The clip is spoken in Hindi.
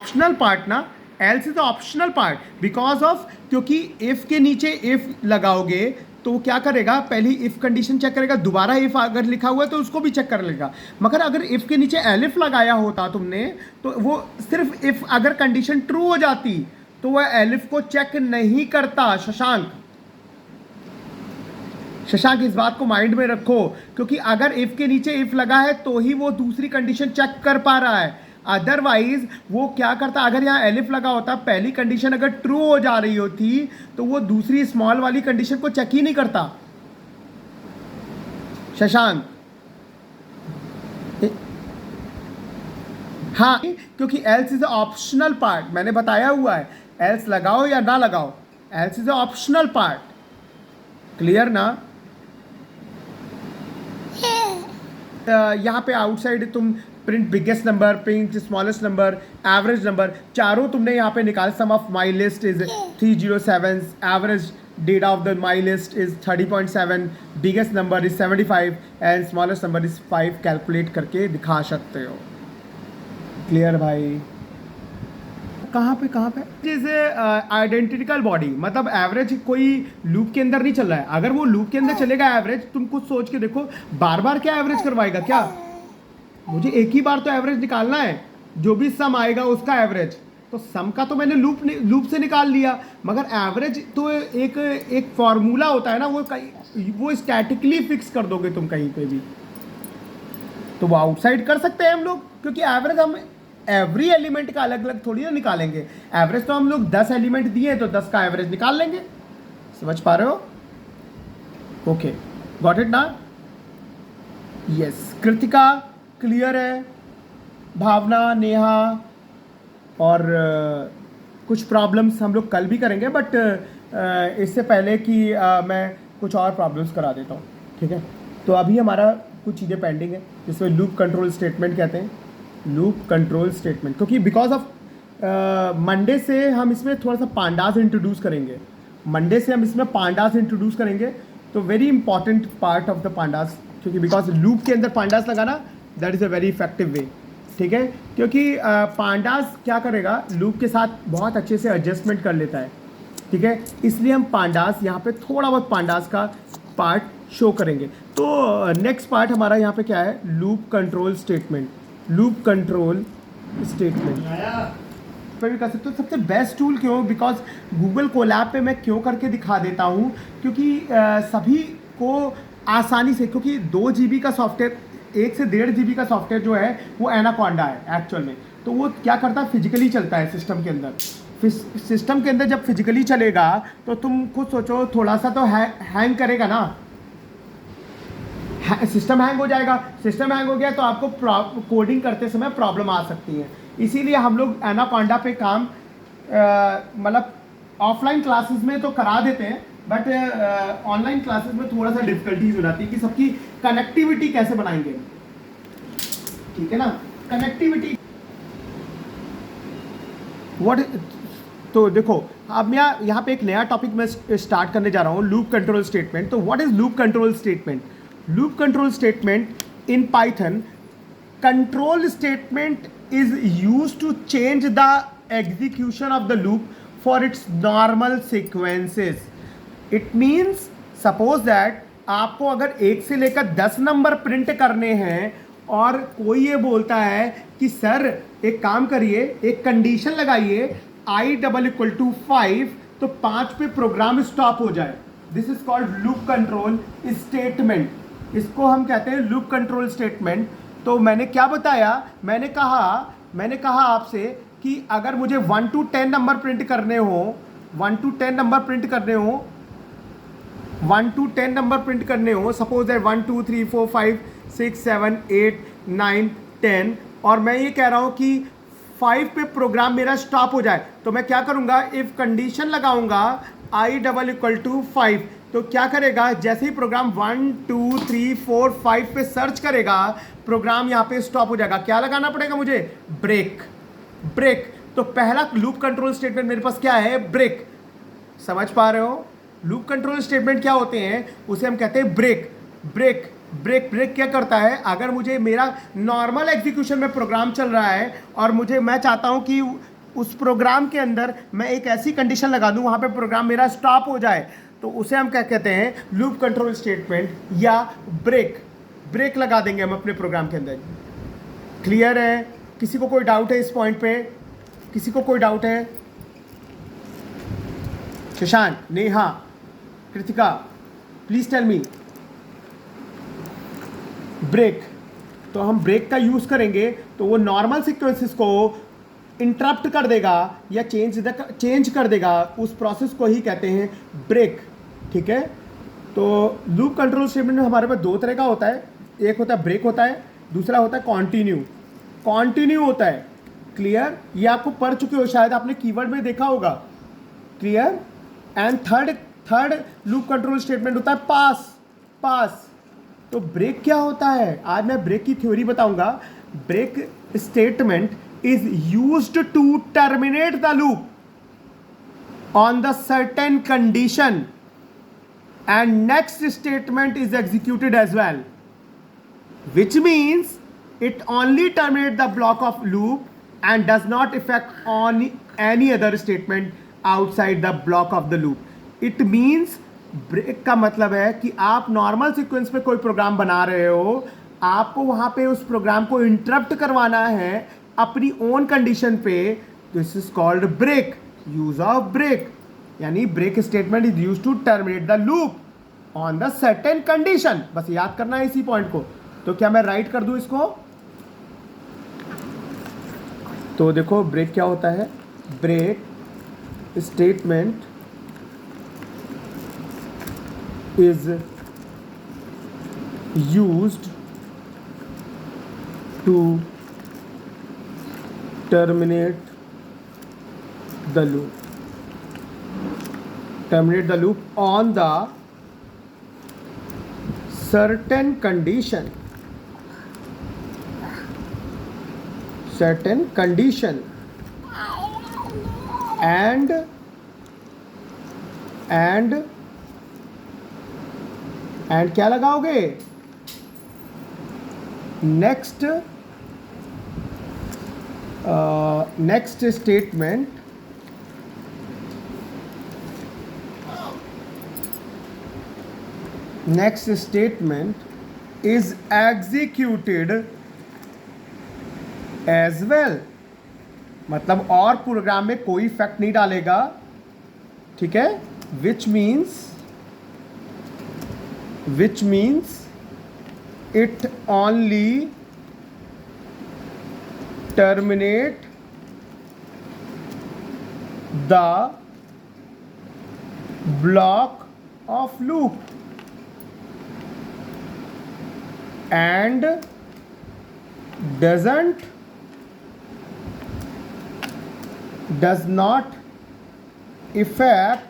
ऑप्शनल पार्ट ना, else is optional part because of, क्योंकि इफ के नीचे इफ लगाओगे तो वो क्या करेगा, पहली इफ कंडीशन चेक करेगा, दोबारा इफ अगर लिखा हुआ है तो उसको भी चेक कर लेगा। मगर अगर इफ के नीचे एलिफ लगाया होता तुमने तो वो सिर्फ इफ अगर कंडीशन ट्रू हो जाती तो वह एलिफ को चेक नहीं करता। शशांक शशांक इस बात को माइंड में रखो, क्योंकि अगर इफ के नीचे इफ लगा है तो ही वो दूसरी कंडीशन चेक कर पा रहा है। अदरवाइज वो क्या करता, अगर यहाँ एलिफ लगा होता, पहली कंडीशन अगर ट्रू हो जा रही होती तो वो दूसरी स्मॉल वाली कंडीशन को चेक ही नहीं करता। शशांक हाँ, क्योंकि एल्स इज ऑप्शनल पार्ट, मैंने बताया हुआ है, एल्स लगाओ या ना लगाओ, else is optional part. Clear ना? यहाँ पे आउटसाइड तुम print biggest number, print smallest number, average number, चारों तुमने यहाँ पे निकाल। Sum of my list is 307, average data of the my list is 30.7, biggest number is 75 and smallest number is 5 calculate करके दिखा सकते हो। क्लियर भाई? कहाँ पे जैसे आइडेंटिकल बॉडी, मतलब एवरेज कोई लूप के अंदर नहीं चल रहा है। अगर वो लूप के अंदर चलेगा एवरेज, तुम कुछ सोच के देखो, बार बार क्या एवरेज करवाएगा क्या? मुझे एक ही बार तो एवरेज निकालना है, जो भी सम आएगा उसका एवरेज। तो सम का तो मैंने लूप से निकाल लिया, मगर एवरेज तो एक फॉर्मूला होता है ना, वो स्टैटिकली फिक्स कर दोगे तुम कहीं पे भी, तो वो आउटसाइड कर सकते हैं हम लोग, क्योंकि एवरेज हम एवरी एलिमेंट का अलग अलग थोड़ी ना निकालेंगे। एवरेज तो हम लोग 10 एलिमेंट दिए तो 10 का एवरेज निकाल लेंगे। समझ पा रहे हो? ओके, गॉट इट ना? यस, कृतिका क्लियर है, भावना, नेहा, और कुछ प्रॉब्लम्स हम लोग कल भी करेंगे, बट इससे पहले कि मैं कुछ और प्रॉब्लम्स करा देता हूँ, ठीक है? तो अभी हमारा कुछ चीज़ें पेंडिंग है, जिसमें लूप कंट्रोल स्टेटमेंट कहते हैं। लूप कंट्रोल स्टेटमेंट, क्योंकि बिकॉज ऑफ मंडे से हम इसमें थोड़ा सा पांडास इंट्रोड्यूस करेंगे। मंडे से हम इसमें पांडास इंट्रोड्यूस करेंगे, तो very important part of the pandas, क्योंकि बिकॉज लूप के अंदर पांडास लगाना that is a very effective way, ठीक है? क्योंकि पांडास क्या करेगा, लूप के साथ बहुत अच्छे से एडजस्टमेंट कर लेता है, ठीक है? इसलिए हम पांडास यहाँ पे थोड़ा बहुत पांडास का पार्ट शो करेंगे। तो नेक्स्ट पार्ट हमारा यहाँ पे क्या है, loop control statement. Loop control statement पे भी कर सकते हो। सबसे बेस्ट टूल क्यों, बिकॉज गूगल कोलैब पे मैं क्यों करके दिखा देता हूँ, क्योंकि सभी को आसानी से, क्योंकि 2 GB का सॉफ्टवेयर, 1 से 1.5 GB का सॉफ्टवेयर जो है वो एनाकोंडा है एक्चुअल में। तो वो क्या करता है, फिजिकली चलता है सिस्टम के अंदर। सिस्टम के अंदर जब फिजिकली चलेगा तो तुम खुद सोचो, थोड़ा सा तो हैंग करेगा ना, सिस्टम हैंग हो जाएगा। सिस्टम हैंग हो गया तो आपको कोडिंग करते समय प्रॉब्लम आ सकती है। इसीलिए हम लोग एनाकोंडा पे काम मतलब ऑफलाइन क्लासेस में तो करा देते हैं, बट ऑनलाइन क्लासेस में थोड़ा सा डिफिकल्टीज हो जाती है कि सबकी कनेक्टिविटी कैसे बनाएंगे, ठीक है ना? कनेक्टिविटी व्हाट, तो देखो अब मैं यहाँ पे एक नया टॉपिक मैं स्टार्ट करने जा रहा हूँ, लूप कंट्रोल स्टेटमेंट। तो what is loop control statement? Loop control statement in Python, control statement is used to change the execution of the loop for its normal sequences. It means suppose that आपको अगर 1 से लेकर 10 नंबर प्रिंट करने हैं और कोई ये बोलता है कि सर एक काम करिए, एक कंडीशन लगाइए i=5, तो 5 पे प्रोग्राम स्टॉप हो जाए। This is called loop control statement. इसको हम कहते हैं लूप कंट्रोल स्टेटमेंट। तो मैंने क्या बताया, मैंने कहा आपसे कि अगर मुझे 1 to 10 नंबर प्रिंट करने हो, 1 to 10 नंबर प्रिंट करने हो, 1 to 10 नंबर प्रिंट करने हो, सपोज दैट 1 2 3 4 5 6 7 8 9 10, और मैं ये कह रहा हूँ कि 5 पे प्रोग्राम मेरा स्टॉप हो जाए, तो मैं क्या करूँगा, इफ कंडीशन लगाऊंगा i=5, तो क्या करेगा, जैसे ही प्रोग्राम 1 2 3 4 5 पे सर्च करेगा, प्रोग्राम यहाँ पे स्टॉप हो जाएगा। क्या लगाना पड़ेगा मुझे, ब्रेक। तो पहला लूप कंट्रोल स्टेटमेंट मेरे पास क्या है, ब्रेक। समझ पा रहे हो? लूप कंट्रोल स्टेटमेंट क्या होते हैं, उसे हम कहते हैं ब्रेक। ब्रेक ब्रेक क्या करता है, अगर मुझे मेरा नॉर्मल एग्जीक्यूशन में प्रोग्राम चल रहा है और मैं चाहता हूं कि उस प्रोग्राम के अंदर मैं एक ऐसी कंडीशन लगा दूं वहां पे प्रोग्राम मेरा स्टॉप हो जाए, तो उसे हम क्या कहते हैं, लूप कंट्रोल स्टेटमेंट या ब्रेक। ब्रेक लगा देंगे हम अपने प्रोग्राम के अंदर। क्लियर है? किसी को कोई डाउट है इस पॉइंट पे? किसी को कोई डाउट है? Shashank, Neha, Kritika, please tell me. Break, तो हम ब्रेक का यूज करेंगे तो वो नॉर्मल सीक्वेंसेस को इंटरप्ट कर देगा या चेंज कर देगा, उस प्रोसेस को ही कहते हैं ब्रेक। ठीक है, तो लूप कंट्रोल स्टेटमेंट हमारे पास दो तरह का होता है, एक होता है ब्रेक होता है, दूसरा होता है कॉन्टिन्यू होता है। क्लियर? ये आपको पढ़ चुके हो शायद, आपने कीवर्ड में देखा होगा। Clear? And third loop control statement होता है पास। तो ब्रेक क्या होता है, आज मैं ब्रेक की थ्योरी बताऊंगा। Break statement is used to terminate the loop on the certain condition and next statement is executed as well, which means it only terminates the block of loop and does not affect on any other statement outside the block of the loop. It means break का मतलब है कि आप नॉर्मल सीक्वेंस पे कोई प्रोग्राम बना रहे हो, आपको वहां पे उस प्रोग्राम को इंटरप्ट करवाना है अपनी ओन कंडीशन पे, this is called break. Use of break यानी break statement is use to terminate the loop on the certain condition. बस याद करना है इसी पॉइंट को। तो क्या मैं राइट कर दूं इसको? तो देखो ब्रेक क्या होता है, break statement is used to terminate the loop on the certain condition and क्या लगाओगे, next statement is executed as well, मतलब और प्रोग्राम में कोई इफेक्ट नहीं डालेगा। ठीक है, विच means it only terminate the block of loop and does not affect